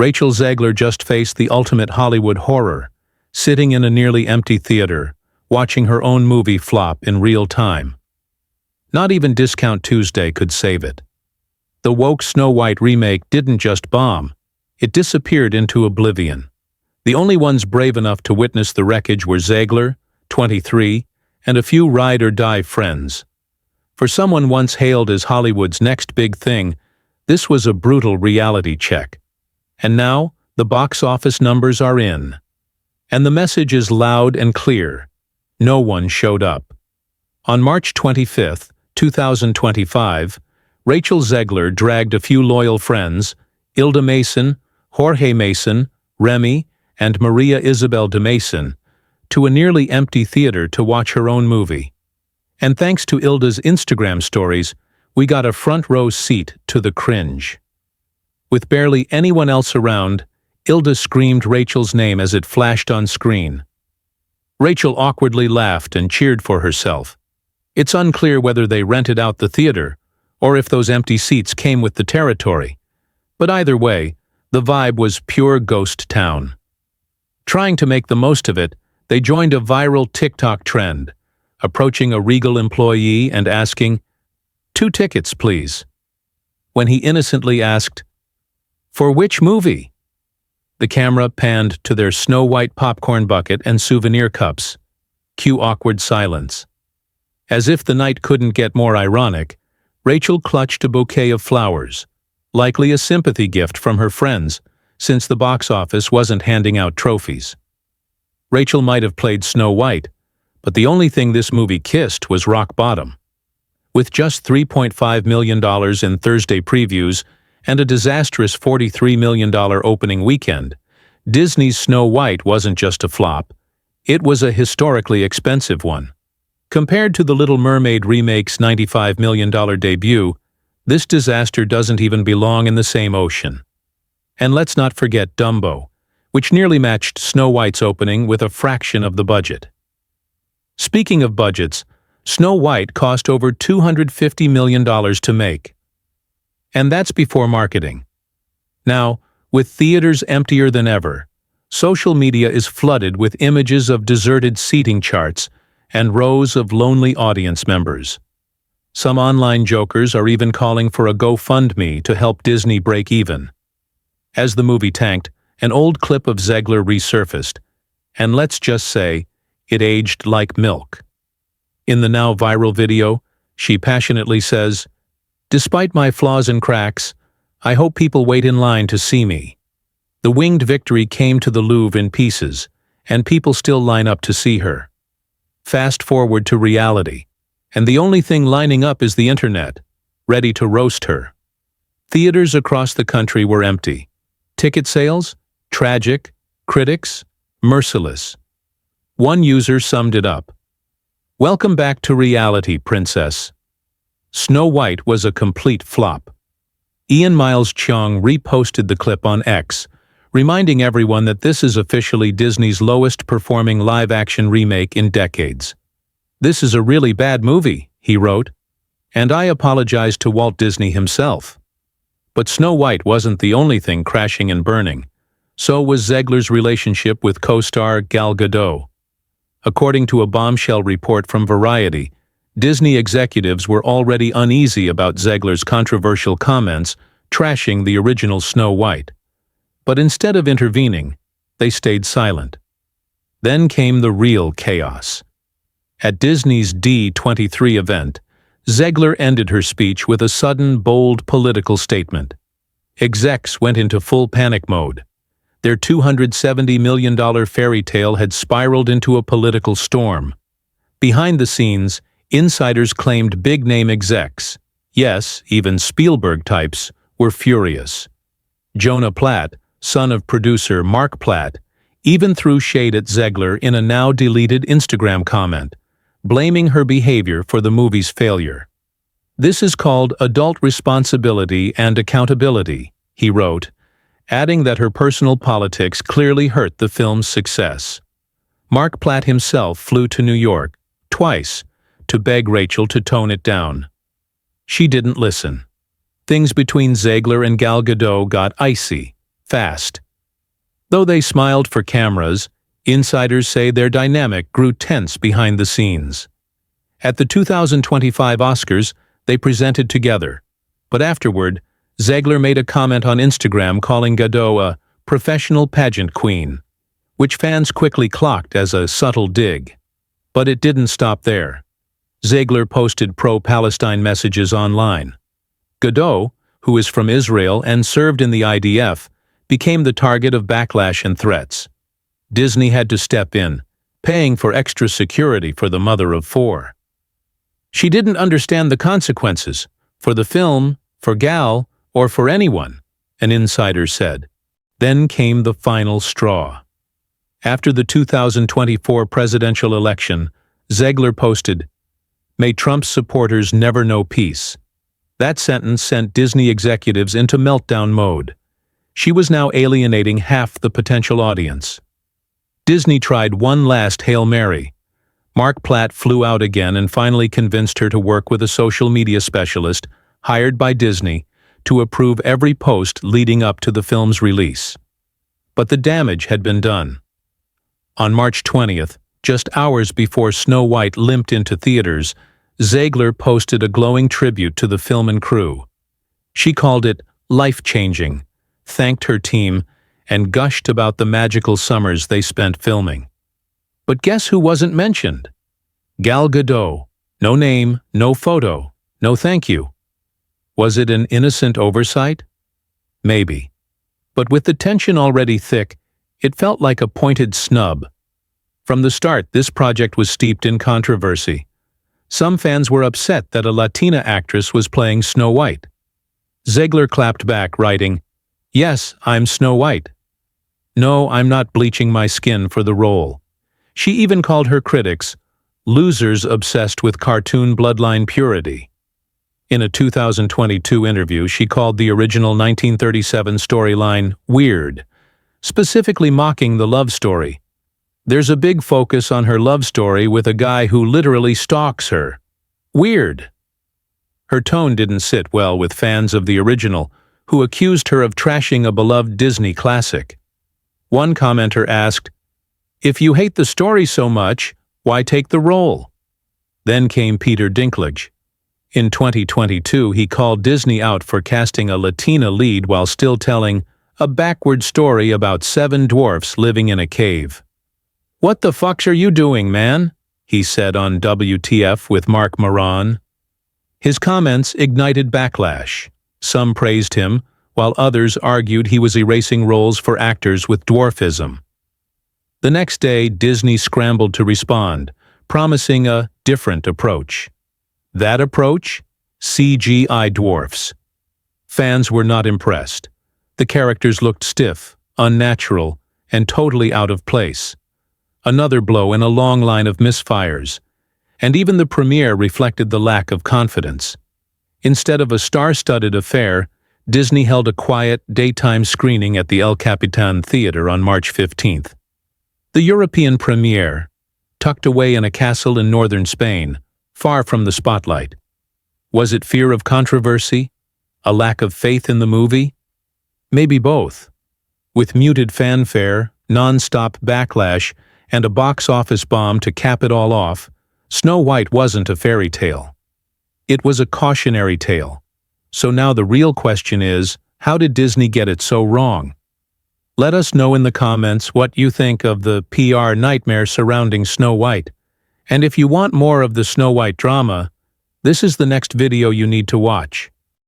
Rachel Zegler just faced the ultimate Hollywood horror, sitting in a nearly empty theater, watching her own movie flop in real time. Not even Discount Tuesday could save it. The woke Snow White remake didn't just bomb, it disappeared into oblivion. The only ones brave enough to witness the wreckage were Zegler, 23, and a few ride-or-die friends. For someone once hailed as Hollywood's next big thing, this was a brutal reality check. And now, the box office numbers are in. And the message is loud and clear. No one showed up. On March 25, 2025, Rachel Zegler dragged a few loyal friends, Ilda Mason, Jorge Mason, Remy, and Maria Isabel de Mason, to a nearly empty theater to watch her own movie. And thanks to Ilda's Instagram stories, we got a front-row seat to the cringe. With barely anyone else around, Ilda screamed Rachel's name as it flashed on screen. Rachel awkwardly laughed and cheered for herself. It's unclear whether they rented out the theater, or if those empty seats came with the territory. But either way, the vibe was pure ghost town. Trying to make the most of it, they joined a viral TikTok trend, approaching a Regal employee and asking, "2 tickets, please." When he innocently asked, "For which movie?" The camera panned to their Snow White popcorn bucket and souvenir cups. Cue awkward silence. As if the night couldn't get more ironic, Rachel clutched a bouquet of flowers, likely a sympathy gift from her friends, since the box office wasn't handing out trophies. Rachel might have played Snow White, but the only thing this movie kissed was rock bottom. With just $3.5 million in Thursday previews and a disastrous $43 million opening weekend, Disney's Snow White wasn't just a flop, it was a historically expensive one. Compared to The Little Mermaid remake's $95 million debut, this disaster doesn't even belong in the same ocean. And let's not forget Dumbo, which nearly matched Snow White's opening with a fraction of the budget. Speaking of budgets, Snow White cost over $250 million to make. And that's before marketing. Now, with theaters emptier than ever, social media is flooded with images of deserted seating charts and rows of lonely audience members. Some online jokers are even calling for a GoFundMe to help Disney break even. As the movie tanked, an old clip of Zegler resurfaced, and let's just say, it aged like milk. In the now viral video, she passionately says, "Despite my flaws and cracks, I hope people wait in line to see me." The winged victory came to the Louvre in pieces, and people still line up to see her. Fast forward to reality, and the only thing lining up is the internet, ready to roast her. Theaters across the country were empty. Ticket sales? Tragic. Critics? Merciless. One user summed it up. "Welcome back to reality, princess." Snow White was a complete flop. Ian Miles Cheong reposted the clip on X, reminding everyone that this is officially Disney's lowest-performing live-action remake in decades. "This is a really bad movie," he wrote, "and I apologize to Walt Disney himself." But Snow White wasn't the only thing crashing and burning. So was Zegler's relationship with co-star Gal Gadot. According to a bombshell report from Variety, Disney executives were already uneasy about Zegler's controversial comments trashing the original Snow White. But instead of intervening, they stayed silent. Then came the real chaos. At Disney's D23 event, Zegler ended her speech with a sudden, bold political statement. Execs went into full panic mode. Their $270 million fairy tale had spiraled into a political storm. Behind the scenes, insiders claimed big-name execs, yes, even Spielberg types, were furious. Jonah Platt, son of producer Mark Platt, even threw shade at Zegler in a now-deleted Instagram comment, blaming her behavior for the movie's failure. "This is called adult responsibility and accountability," he wrote, adding that her personal politics clearly hurt the film's success. Mark Platt himself flew to New York, twice, to beg Rachel to tone it down. She didn't listen. Things between Zegler and Gal Gadot got icy, fast. Though they smiled for cameras, insiders say their dynamic grew tense behind the scenes. At the 2025 Oscars, they presented together, but afterward, Zegler made a comment on Instagram calling Gadot a professional pageant queen, which fans quickly clocked as a subtle dig. But it didn't stop there. Zegler posted pro-Palestine messages online. Gadot, who is from Israel and served in the IDF, became the target of backlash and threats. Disney had to step in, paying for extra security for the mother of four. She didn't understand the consequences, for the film, for Gal, or for anyone, an insider said. Then came the final straw. After the 2024 presidential election, Zegler posted, "May Trump's supporters never know peace." That sentence sent Disney executives into meltdown mode. She was now alienating half the potential audience. Disney tried one last Hail Mary. Mark Platt flew out again and finally convinced her to work with a social media specialist hired by Disney to approve every post leading up to the film's release. But the damage had been done. On March 20th, just hours before Snow White limped into theaters, Zegler posted a glowing tribute to the film and crew. She called it life-changing, thanked her team, and gushed about the magical summers they spent filming. But guess who wasn't mentioned? Gal Gadot. No name, no photo, no thank you. Was it an innocent oversight? Maybe. But with the tension already thick, it felt like a pointed snub. From the start, this project was steeped in controversy. Some fans were upset that a Latina actress was playing Snow White. Zegler clapped back, writing, "Yes, I'm Snow White. No, I'm not bleaching my skin for the role." She even called her critics losers obsessed with cartoon bloodline purity. In a 2022 interview, she called the original 1937 storyline weird, specifically mocking the love story. "There's a big focus on her love story with a guy who literally stalks her. Weird." Her tone didn't sit well with fans of the original, who accused her of trashing a beloved Disney classic. One commenter asked, "If you hate the story so much, why take the role?" Then came Peter Dinklage. In 2022, he called Disney out for casting a Latina lead while still telling a backward story about 7 dwarfs living in a cave. "What the fucks are you doing, man?" he said on WTF with Mark Maron. His comments ignited backlash. Some praised him, while others argued he was erasing roles for actors with dwarfism. The next day, Disney scrambled to respond, promising a different approach. That approach? CGI dwarfs. Fans were not impressed. The characters looked stiff, unnatural, and totally out of place. Another blow in a long line of misfires. And even the premiere reflected the lack of confidence. Instead of a star-studded affair, Disney held a quiet, daytime screening at the El Capitan Theater on March 15th. The European premiere, tucked away in a castle in northern Spain, far from the spotlight. Was it fear of controversy? A lack of faith in the movie? Maybe both. With muted fanfare, non-stop backlash, and a box office bomb to cap it all off, Snow White wasn't a fairy tale. It was a cautionary tale. So now the real question is, how did Disney get it so wrong? Let us know in the comments what you think of the PR nightmare surrounding Snow White. And if you want more of the Snow White drama, this is the next video you need to watch.